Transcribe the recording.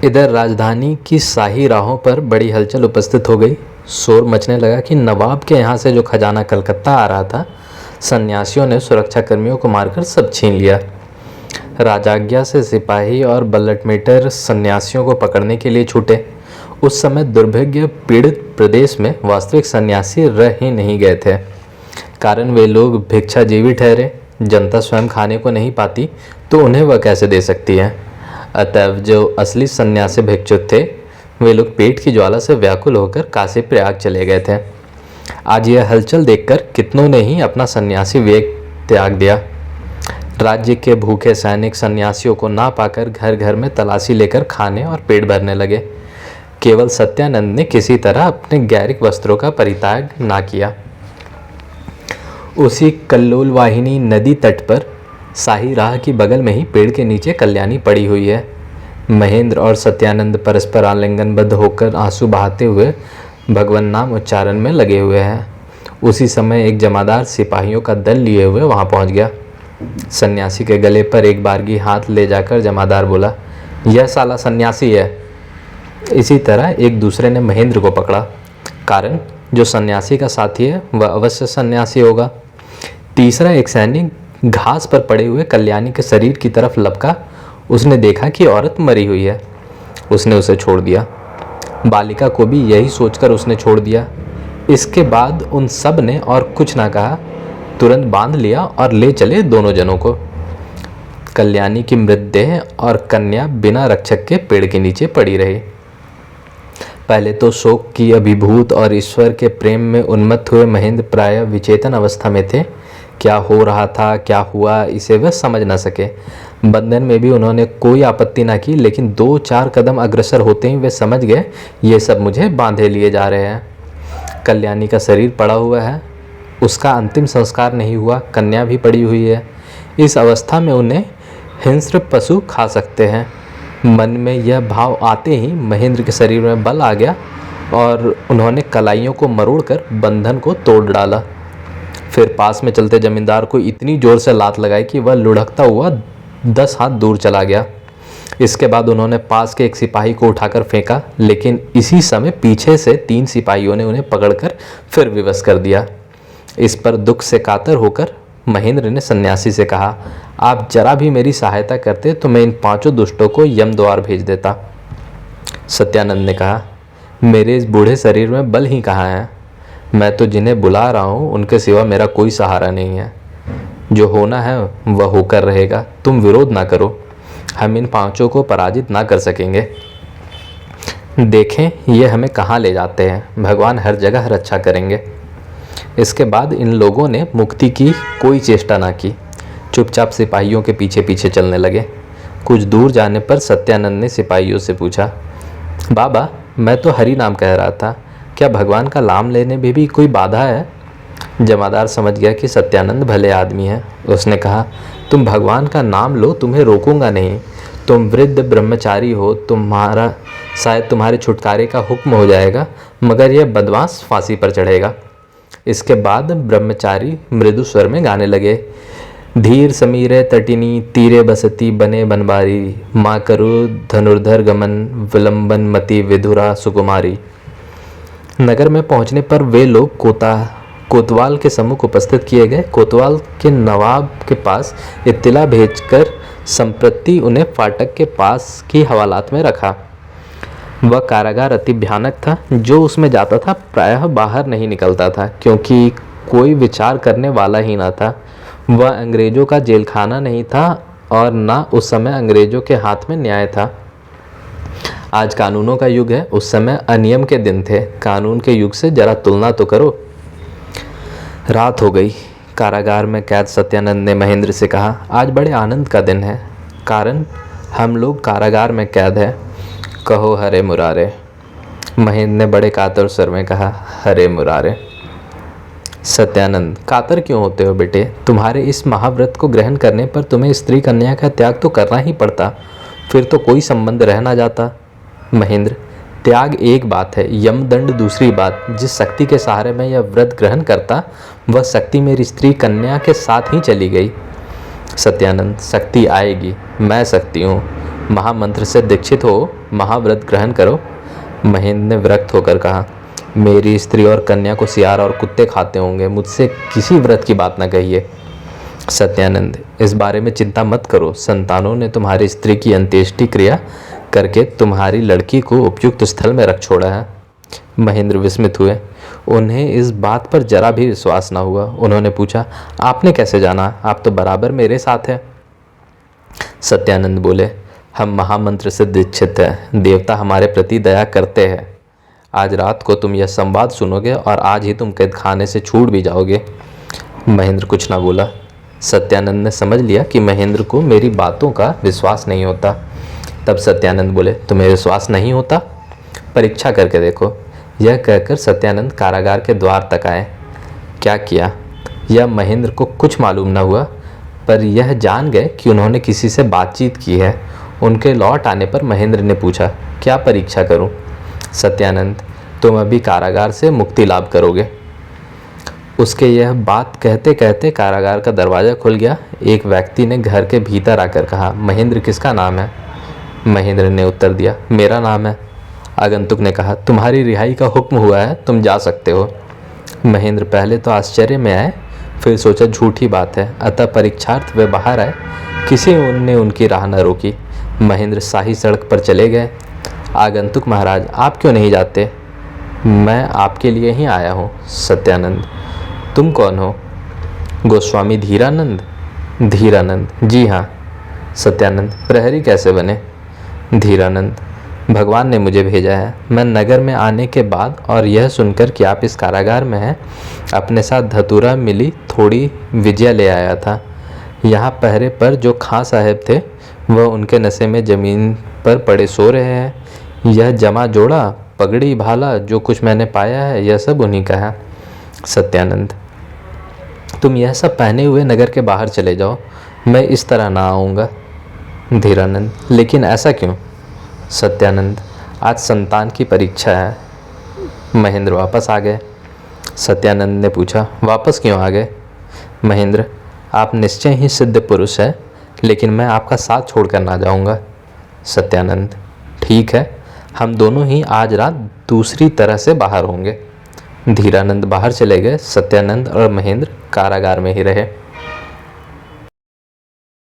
इधर राजधानी की शाही राहों पर बड़ी हलचल उपस्थित हो गई। शोर मचने लगा कि नवाब के यहाँ से जो खजाना कलकत्ता आ रहा था, सन्यासियों ने सुरक्षाकर्मियों को मारकर सब छीन लिया। राजाज्ञा से सिपाही और बल्लटमेटर सन्यासियों को पकड़ने के लिए छूटे। उस समय दुर्भाग्य पीड़ित प्रदेश में वास्तविक सन्यासी रह ही नहीं गए थे। कारण वे लोग भिक्षाजीवी ठहरे। जनता स्वयं खाने को नहीं पाती तो उन्हें वह कैसे दे सकती है। अतएव जो असली सन्यासी भिक्षुक थे, वे लोग पेट की ज्वाला से व्याकुल होकर काशी प्रयाग चले गए थे। आज यह हलचल देखकर कितनों ने ही अपना सन्यासी वेग त्याग दिया। राज्य के भूखे सैनिक सन्यासियों को ना पाकर घर घर में तलाशी लेकर खाने और पेट भरने लगे। केवल सत्यानंद ने किसी तरह अपने गैरिक वस्त्रों का परित्याग ना किया। उसी कल्लोल वाहिनी नदी तट पर शाही राह की बगल में ही पेड़ के नीचे कल्याणी पड़ी हुई है। महेंद्र और सत्यानंद परस्पर आलिंगनबद्ध होकर आंसू बहाते हुए भगवान नाम उच्चारण में लगे हुए हैं। उसी समय एक जमादार सिपाहियों का दल लिए हुए वहां पहुंच गया। सन्यासी के गले पर एक बारगी हाथ ले जाकर जमादार बोला, यह साला सन्यासी है। इसी तरह एक दूसरे ने महेंद्र को पकड़ा। कारण जो सन्यासी का साथी है वह अवश्य सन्यासी होगा। तीसरा एक सैनिक घास पर पड़े हुए कल्याणी के शरीर की तरफ लपका। उसने देखा कि औरत मरी हुई है। उसने उसे छोड़ दिया। बालिका को भी यही सोचकर उसने छोड़ दिया। इसके बाद उन सब ने और कुछ ना कहा, तुरंत बांध लिया और ले चले दोनों जनों को। कल्याणी की मृतदेह और कन्या बिना रक्षक के पेड़ के नीचे पड़ी रही। पहले तो शोक की अभिभूत और ईश्वर के प्रेम में उन्मत्त हुए महेंद्र प्रायः विचेतन अवस्था में थे। क्या हो रहा था, क्या हुआ, इसे वे समझ न सके। बंधन में भी उन्होंने कोई आपत्ति न की, लेकिन 2-4 कदम अग्रसर होते ही वे समझ गए ये सब मुझे बांधे लिए जा रहे हैं। कल्याणी का शरीर पड़ा हुआ है, उसका अंतिम संस्कार नहीं हुआ, कन्या भी पड़ी हुई है। इस अवस्था में उन्हें हिंस्र पशु खा सकते हैं। मन में यह भाव आते ही महेंद्र के शरीर में बल आ गया और उन्होंने कलाइयों को मरोड़कर बंधन को तोड़ डाला। फिर पास में चलते जमींदार को इतनी जोर से लात लगाई कि वह लुढ़कता हुआ 10 हाथ दूर चला गया। इसके बाद उन्होंने पास के एक सिपाही को उठाकर फेंका, लेकिन इसी समय पीछे से 3 सिपाहियों ने उन्हें पकड़कर फिर विवश कर दिया। इस पर दुख से कातर होकर महेंद्र ने सन्यासी से कहा, आप जरा भी मेरी सहायता करते तो मैं इन 5 दुष्टों को यम द्वार भेज देता। सत्यानंद ने कहा, मेरे इस बूढ़े शरीर में बल ही कहाँ है। मैं तो जिन्हें बुला रहा हूँ उनके सिवा मेरा कोई सहारा नहीं है। जो होना है वह होकर रहेगा, तुम विरोध ना करो। हम इन 5 को पराजित ना कर सकेंगे। देखें ये हमें कहाँ ले जाते हैं। भगवान हर जगह रक्षा करेंगे। इसके बाद इन लोगों ने मुक्ति की कोई चेष्टा ना की, चुपचाप सिपाहियों के पीछे पीछे चलने लगे। कुछ दूर जाने पर सत्यानंद ने सिपाहियों से पूछा, बाबा मैं तो हरि नाम कह रहा था, क्या भगवान का नाम लेने में भी कोई बाधा है। जमादार समझ गया कि सत्यानंद भले आदमी है। उसने कहा, तुम भगवान का नाम लो, तुम्हें रोकूंगा नहीं। तुम वृद्ध ब्रह्मचारी हो, शायद तुम्हारे छुटकारे का हुक्म हो जाएगा, मगर यह बदमाश फांसी पर चढ़ेगा। इसके बाद ब्रह्मचारी मृदु स्वर में गाने लगे, धीर समीरे तटिनी तीरे बसती बने बनबारी, माँ करु धनुर्धर गमन विलंबन मति विधुरा सुकुमारी। नगर में पहुंचने पर वे लोग कोतवाल के सम्मुख उपस्थित किए गए। कोतवाल के नवाब के पास इत्तिला भेजकर संप्रति उन्हें फाटक के पास की हवालात में रखा। वह कारागार अति भयानक था। जो उसमें जाता था प्रायः बाहर नहीं निकलता था, क्योंकि कोई विचार करने वाला ही ना था। वह अंग्रेजों का जेलखाना नहीं था और ना उस समय अंग्रेजों के हाथ में न्याय था। आज कानूनों का युग है, उस समय अनियम के दिन थे। कानून के युग से जरा तुलना तो करो। रात हो गई। कारागार में कैद सत्यानंद ने महेंद्र से कहा, आज बड़े आनंद का दिन है, कारण हम लोग कारागार में कैद है। कहो हरे मुरारे। महेंद्र ने बड़े कातर स्वर में कहा, हरे मुरारे। सत्यानंद, कातर क्यों होते हो बेटे। तुम्हारे इस महाव्रत को ग्रहण करने पर तुम्हें स्त्री कन्या का त्याग तो करना ही पड़ता, फिर तो कोई संबंध रह ना जाता। महेंद्र, त्याग एक बात है, यमदंड दूसरी बात। जिस शक्ति के सहारे मैं यह व्रत ग्रहण करता, वह शक्ति मेरी स्त्री कन्या के साथ ही चली गई। सत्यानंद, शक्ति आएगी, मैं शक्ति हूँ। महामंत्र से दीक्षित हो, महाव्रत ग्रहण करो। महेंद्र ने विरक्त होकर कहा, मेरी स्त्री और कन्या को सियार और कुत्ते खाते होंगे, मुझसे किसी व्रत की बात न कहिए। सत्यानंद, इस बारे में चिंता मत करो, संतानों ने तुम्हारी स्त्री की अंत्येष्टि क्रिया करके तुम्हारी लड़की को उपयुक्त स्थल में रख छोड़ा है। महेंद्र विस्मित हुए, उन्हें इस बात पर जरा भी विश्वास न हुआ। उन्होंने पूछा, आपने कैसे जाना? आप तो बराबर मेरे साथ हैं। सत्यानंद बोले, हम महामंत्र से दीक्षित हैं, देवता हमारे प्रति दया करते हैं। आज रात को तुम यह संवाद सुनोगे और आज ही तुम कैद खाने से छूट भी जाओगे। महेंद्र कुछ ना बोला। सत्यानंद ने समझ लिया कि महेंद्र को मेरी बातों का विश्वास नहीं होता। तब सत्यानंद बोले, तुम्हें विश्वास नहीं होता? परीक्षा करके देखो। यह कहकर सत्यानंद कारागार के द्वार तक आए। क्या किया यह महेंद्र को कुछ मालूम न हुआ, पर यह जान गए कि उन्होंने किसी से बातचीत की है। उनके लौट आने पर महेंद्र ने पूछा, क्या परीक्षा करूं? सत्यानंद, तुम अभी कारागार से मुक्ति लाभ करोगे। उसके यह बात कहते कहते कारागार का दरवाज़ा खुल गया। एक व्यक्ति ने घर के भीतर आकर कहा, महेंद्र किसका नाम है? महेंद्र ने उत्तर दिया, मेरा नाम है। आगंतुक ने कहा, तुम्हारी रिहाई का हुक्म हुआ है, तुम जा सकते हो। महेंद्र पहले तो आश्चर्य में आए, फिर सोचा झूठी बात है, अतः परीक्षार्थ वे बाहर आए। किसी ने उनकी राह न रोकी। महेंद्र शाही सड़क पर चले गए। आगंतुक, महाराज आप क्यों नहीं जाते? मैं आपके लिए ही आया हूँ। सत्यानंद, तुम कौन हो? गोस्वामी धीरानंद। धीरानंद, जी हाँ। सत्यानंद, प्रहरी कैसे बने? धीरानंद, भगवान ने मुझे भेजा है। मैं नगर में आने के बाद और यह सुनकर कि आप इस कारागार में हैं, अपने साथ धतूरा मिली थोड़ी विजय ले आया था। यहाँ पहरे पर जो खां साहब थे वह उनके नशे में ज़मीन पर पड़े सो रहे हैं। यह जमा जोड़ा, पगड़ी, भाला जो कुछ मैंने पाया है यह सब उन्हीं का है। सत्यानंद, तुम यह सब पहने हुए नगर के बाहर चले जाओ, मैं इस तरह ना आऊँगा। धीरानंद, लेकिन ऐसा क्यों? सत्यानंद, आज संतान की परीक्षा है। महेंद्र वापस आ गए। सत्यानंद ने पूछा, वापस क्यों आ गए? महेंद्र, आप निश्चय ही सिद्ध पुरुष हैं, लेकिन मैं आपका साथ छोड़कर ना जाऊंगा। सत्यानंद, ठीक है, हम दोनों ही आज रात दूसरी तरह से बाहर होंगे। धीरानंद बाहर चले गए। सत्यानंद और महेंद्र कारागार में ही रहे।